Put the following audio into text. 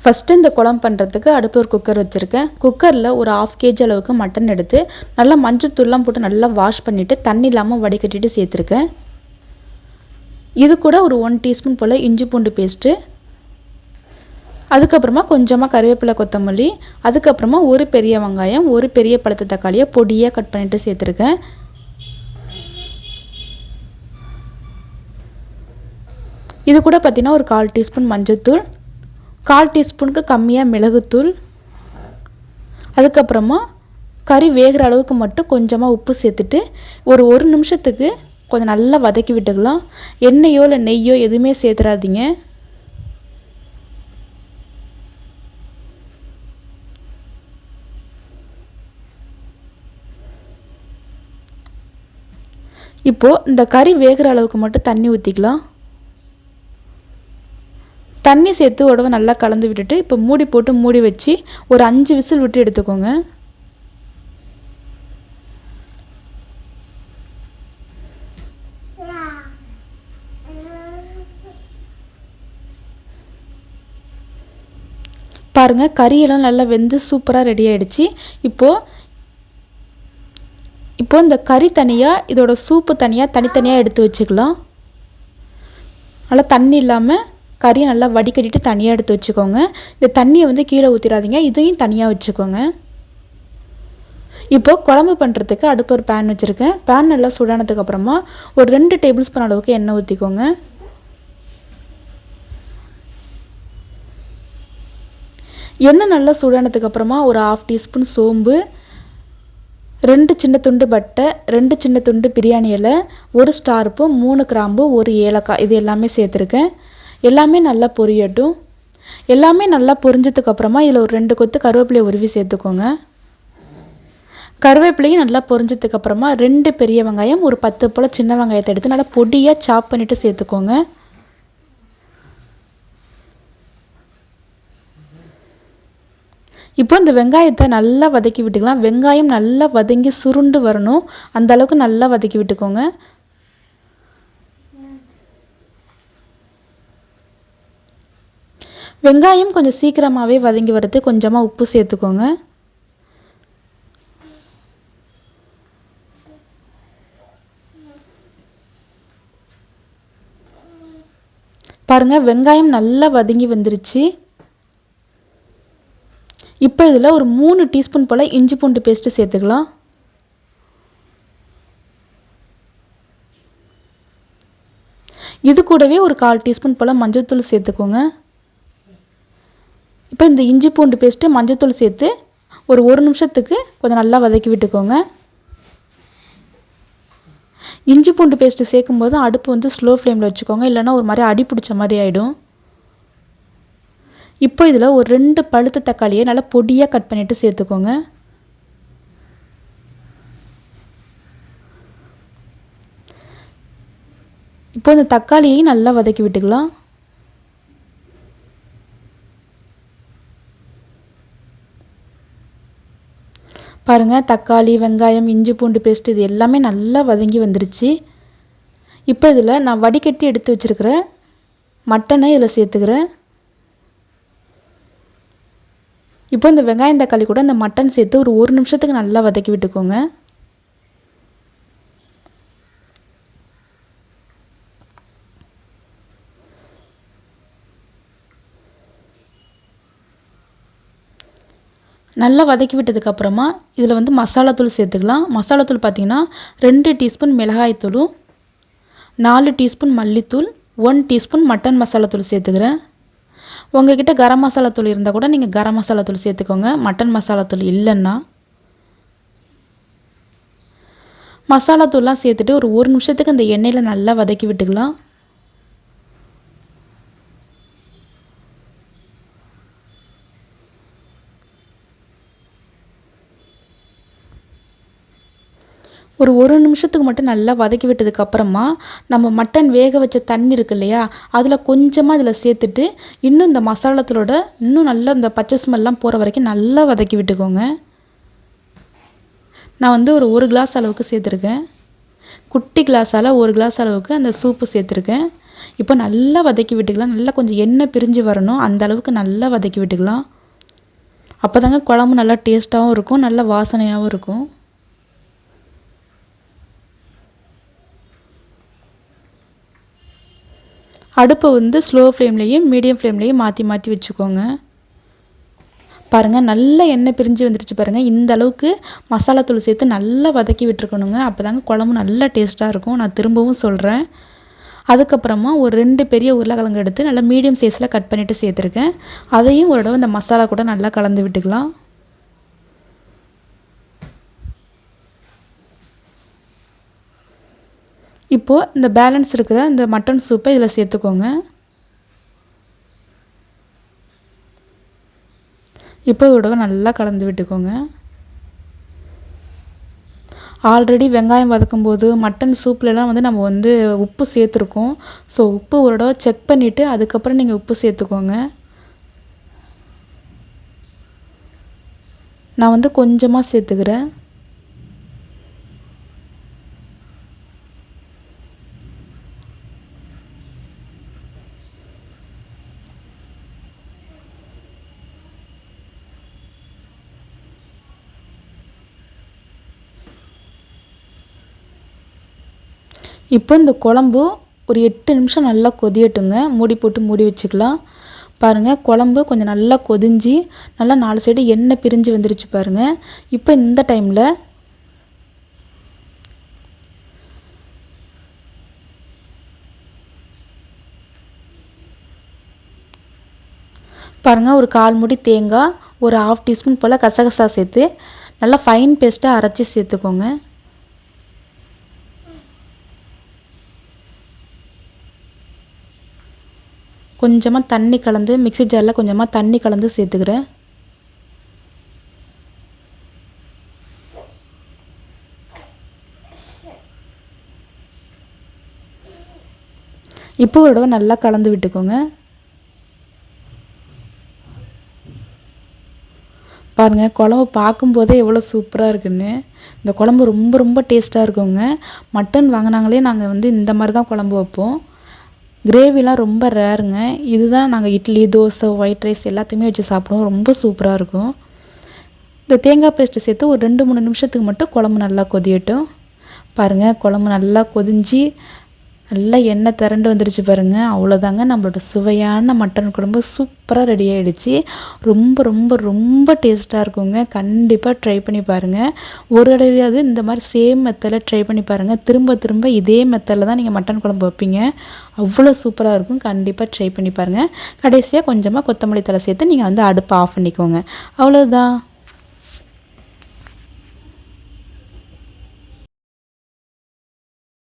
First இந்த குழம்பு பண்ணுறதுக்கு அடுப்பு ஒரு குக்கர் வச்சுருக்கேன். குக்கரில் ஒரு 1/2 kg அளவுக்கு மட்டன் எடுத்து நல்லா மஞ்சத்தூள்லாம் போட்டு நல்லா வாஷ் பண்ணிவிட்டு தண்ணி இல்லாமல் வடிகட்டிட்டு சேர்த்துருக்கேன். இது கூட ஒரு 1 டீஸ்பூன் போல் இஞ்சி பூண்டு பேஸ்ட்டு, அதுக்கப்புறமா கொஞ்சமாக கருவேப்பிலை கொத்தமல்லி, அதுக்கப்புறமா ஒரு பெரிய வெங்காயம், ஒரு பெரிய பழுத்த தக்காளியை பொடியாக கட் பண்ணிவிட்டு சேர்த்துருக்கேன். இது கூட பார்த்திங்கன்னா ஒரு 1/4 டீஸ்பூன் மஞ்சத்தூள், 1/4 டீஸ்பூனுக்கு கம்மியாக மிளகுத்தூள், அதுக்கப்புறமா கறி வேகிற அளவுக்கு மட்டும் கொஞ்சமாக உப்பு சேர்த்துட்டு ஒரு நிமிஷத்துக்கு கொஞ்சம் நல்லா வதக்கி விட்டுக்கலாம். எண்ணெயோ இல்லை நெய்யோ எதுவுமே சேர்த்துறாதீங்க. இப்போது இந்த கறி வேகிற அளவுக்கு மட்டும் தண்ணி ஊற்றிக்கலாம். தண்ணி சேர்த்து உடவை நல்லா கலந்து விட்டுட்டு இப்போ மூடி போட்டு மூடி வச்சு ஒரு 5 விசில் விட்டு எடுத்துக்கோங்க. பாருங்கள், கறியெல்லாம் நல்லா வெந்து சூப்பராக ரெடி ஆகிடுச்சு. இப்போது இந்த கறி தனியாக, இதோட சூப்பு தனியாக தனித்தனியாக எடுத்து வச்சுக்கலாம். நல்லா தண்ணி இல்லாமல் கறியை நல்லா வடிகட்டிட்டு தனியாக எடுத்து வச்சுக்கோங்க. இந்த தண்ணியை வந்து கீழே ஊற்றிடாதீங்க, இதையும் தனியாக வச்சுக்கோங்க. இப்போது குழம்பு பண்ணுறதுக்கு அடுப்பு ஒரு பேன் வச்சுருக்கேன். பேன் நல்லா சூடானதுக்கப்புறமா ஒரு 2 டேபிள் ஸ்பூன் அளவுக்கு எண்ணெய் ஊற்றிக்கோங்க. எண்ணெய் நல்லா சூடானதுக்கப்புறமா ஒரு 1/2 டீஸ்பூன் சோம்பு, 2 சின்ன துண்டு பட்டை, 2 சின்ன துண்டு பிரியாணி இலை, 1 ஸ்டார் பூ, 3 கிராம்பு, 1 ஏலக்காய், இது எல்லாமே சேர்த்துருக்கேன். எல்லாமே நல்லா பொரியட்டும். எல்லாமே நல்லா பொரிஞ்சதுக்கப்புறமா இதில் ஒரு 2 கொத்து கருவேப்பிலையை உருவி சேர்த்துக்கோங்க. கருவேப்பிலையும் நல்லா பொரிஞ்சதுக்கப்புறமா 2 பெரிய வெங்காயம், ஒரு 10 போல் சின்ன வெங்காயத்தை எடுத்து நல்லா பொடியாக சாப் பண்ணிவிட்டு சேர்த்துக்கோங்க. இப்போ இந்த வெங்காயத்தை நல்லா வதக்கி விட்டுக்கலாம். வெங்காயம் நல்லா வதங்கி சுருண்டு வரணும், அந்த அளவுக்கு நல்லா வதக்கி விட்டுக்கோங்க. வெங்காயம் கொஞ்சம் சீக்கிரமாகவே வதங்கி வரது கொஞ்சமாக உப்பு சேர்த்துக்கோங்க. பாருங்கள், வெங்காயம் நல்லா வதங்கி வந்துருச்சு. இப்போ இதில் ஒரு 3 டீஸ்பூன் போல் இஞ்சி பூண்டு பேஸ்ட்டு சேர்த்துக்கலாம். இது கூடவே ஒரு 1/4 டீஸ்பூன் போல் மஞ்சள்தூள் சேர்த்துக்கோங்க. இப்போ இந்த இஞ்சி பூண்டு பேஸ்ட்டு மஞ்சள்தூள் சேர்த்து ஒரு நிமிஷத்துக்கு கொஞ்சம் நல்லா வதக்கி விட்டுக்கோங்க. இஞ்சி பூண்டு பேஸ்ட்டு சேர்க்கும்போது அடுப்பு வந்து ஸ்லோ ஃப்ளேமில் வச்சுக்கோங்க, இல்லைன்னா ஒரு மாதிரி அடி பிடிச்ச மாதிரி ஆகிடும். இப்போ இதில் ஒரு 2 பழுத்த தக்காளியை நல்லா பொடியாக கட் பண்ணிவிட்டு சேர்த்துக்கோங்க. இப்போ இந்த தக்காளியை நல்லா வதக்கி விட்டுக்கலாம். பாருங்கள், தக்காளி, வெங்காயம், இஞ்சி பூண்டு பேஸ்ட்டு இது எல்லாமே நல்லா வதங்கி வந்துருச்சு. இப்போ இதில் நான் வடிகட்டி எடுத்து வச்சுருக்கிற மட்டனை இதில் சேர்த்துக்கிறேன். இப்போ இந்த வெங்காயம் தக்காளி கூட இந்த மட்டன் சேர்த்து ஒரு நிமிஷத்துக்கு நல்லா வதக்கி விட்டுக்கோங்க. நல்லா வதக்கி விட்டதுக்கப்புறமா இதில் வந்து மசாலாத்தூள் சேர்த்துக்கலாம். மசாலாத்தூள் பார்த்திங்கன்னா 2 டீஸ்பூன் மிளகாய்த்தூளும், 4 டீஸ்பூன் மல்லித்தூள், 1 டீஸ்பூன் மட்டன் மசாலாத்தூள் சேர்த்துக்கிறேன். உங்கள்கிட்ட கரம் மசாலாத்தூள் இருந்தால் கூட நீங்கள் கரம் மசாலாத்தூள் சேர்த்துக்கோங்க, மட்டன் மசாலாத்தூள் இல்லைன்னா. மசாலாத்தூள்லாம் சேர்த்துட்டு ஒரு நிமிஷத்துக்கு அந்த எண்ணெயில் நல்லா வதக்கி விட்டுக்கலாம். ஒரு நிமிஷத்துக்கு மட்டும் நல்லா வதக்கி விட்டதுக்கப்புறமா நம்ம மட்டன் வேக வச்ச தண்ணி இருக்கு இல்லையா, அதில் கொஞ்சமாக இதில் சேர்த்துட்டு இன்னும் இந்த மசாலாத்தூளோட இன்னும் நல்லா இந்த பச்சை ஸ்மெல்லாம் போகிற வரைக்கும் நல்லா வதக்கி விட்டுக்கோங்க. நான் வந்து ஒரு 1 கிளாஸ் அளவுக்கு சேர்த்துருக்கேன். குட்டி கிளாஸால் 1 கிளாஸ் அளவுக்கு அந்த சூப்பு சேர்த்துருக்கேன். இப்போ நல்லா வதக்கி விட்டுக்கலாம். நல்லா கொஞ்சம் எண்ணெய் பிரிஞ்சு வரணும், அந்த அளவுக்கு நல்லா வதக்கி விட்டுக்கலாம். அப்போ தாங்க குழம்பு நல்லா டேஸ்ட்டாகவும் இருக்கும், நல்ல வாசனையாகவும் இருக்கும். அடுப்பை வந்து ஸ்லோ ஃப்ளேம்லேயும் மீடியம் ஃப்ளேம்லேயும் மாற்றி மாற்றி வச்சுக்கோங்க. பாருங்கள் நல்லா எண்ணெய் பிரிஞ்சு வந்துடுச்சு பாருங்கள். இந்த அளவுக்கு மசாலா தூள் சேர்த்து நல்லா வதக்கி விட்டுருக்கணுங்க. அப்போ தாங்க குழம்பு நல்லா டேஸ்ட்டாக இருக்கும். நான் திரும்பவும் சொல்கிறேன். அதுக்கப்புறமா ஒரு 2 பெரிய உருளைக்கிழங்கு எடுத்து நல்லா மீடியம் சைஸில் கட் பண்ணிவிட்டு சேர்த்துருக்கேன். அதையும் ஒரு தடவை இந்த மசாலா கூட நல்லா கலந்து விட்டுக்கலாம். இப்போது இந்த பேலன்ஸ் இருக்கிற இந்த மட்டன் சூப்பை இதில் சேர்த்துக்கோங்க. இப்போ இதோட நல்லா கலந்து விட்டுக்கோங்க. ஆல்ரெடி வெங்காயம் வதக்கும்போது மட்டன் சூப்லலாம் வந்து நம்ம வந்து உப்பு சேர்த்துருக்கோம். ஸோ உப்பு ஒரு தடவை செக் பண்ணிவிட்டு அதுக்கப்புறம் நீங்கள் உப்பு சேர்த்துக்கோங்க. நான் வந்து கொஞ்சமாக சேர்த்துக்கிறேன். இப்போ இந்த குழம்பு ஒரு 8 நிமிஷம் நல்லா கொதியட்டுங்க. மூடி போட்டு மூடி வச்சுக்கலாம். பாருங்கள் குழம்பு கொஞ்சம் நல்லா கொதிஞ்சு நல்லா 4 சைடு எண்ணெய் பிரிஞ்சு வந்துருச்சு பாருங்கள். இப்போ இந்த டைமில் பாருங்கள் ஒரு 1/4 மூடி தேங்காய், ஒரு 1/2 டீஸ்பூன் போல் கசகசா சேர்த்து நல்லா ஃபைன் பேஸ்ட்டாக அரைச்சி சேர்த்துக்கோங்க. கொஞ்சமாக தண்ணி கலந்து மிக்ஸி ஜாரில் கொஞ்சமாக தண்ணி கலந்து சேர்த்துக்கிறேன். இப்போ ஒரு தடவை நல்லா கலந்து விட்டுக்கோங்க. பாருங்கள் குழம்பு பார்க்கும்போதே எவ்வளோ சூப்பராக இருக்குன்னு. இந்த குழம்பு ரொம்ப ரொம்ப டேஸ்ட்டாக இருக்குங்க. மட்டன் வாங்கினாங்களே நாங்கள் வந்து இந்த மாதிரி தான் குழம்பு வைப்போம். கிரேவிலாம் ரொம்ப ரேருங்க. இதுதான் நாங்கள் இட்லி, தோசை, ஒயிட் ரைஸ் எல்லாத்தையுமே வச்சு சாப்பிடுவோம். ரொம்ப சூப்பராக இருக்கும். இந்த தேங்காய் பேஸ்ட்டு சேர்த்து ஒரு 2-3 நிமிஷத்துக்கு மட்டும் குழம்பு நல்லா கொதியட்டும். பாருங்கள் குழம்பு நல்லா கொதிஞ்சு நல்லா எண்ணெய் திரண்டு வந்துடுச்சு பாருங்கள். அவ்வளோதாங்க, நம்மளோட சுவையான மட்டன் குழம்பு சூப்பராக ரெடி ஆகிடுச்சு. ரொம்ப ரொம்ப ரொம்ப டேஸ்ட்டாக இருக்குங்க. கண்டிப்பாக ட்ரை பண்ணி பாருங்கள். ஒரு தடவையாவது இந்த மாதிரி சேம் மெத்தடில் ட்ரை பண்ணி பாருங்கள். திரும்ப திரும்ப இதே மெத்தடில் தான் நீங்கள் மட்டன் குழம்பு வைப்பீங்க. அவ்வளோ சூப்பராக இருக்கும். கண்டிப்பாக ட்ரை பண்ணி பாருங்கள். கடைசியாக கொஞ்சமாக கொத்தமல்லி தழை சேர்த்து நீங்கள் வந்து அடுப்பை ஆஃப் பண்ணிக்கோங்க. அவ்வளோதான்.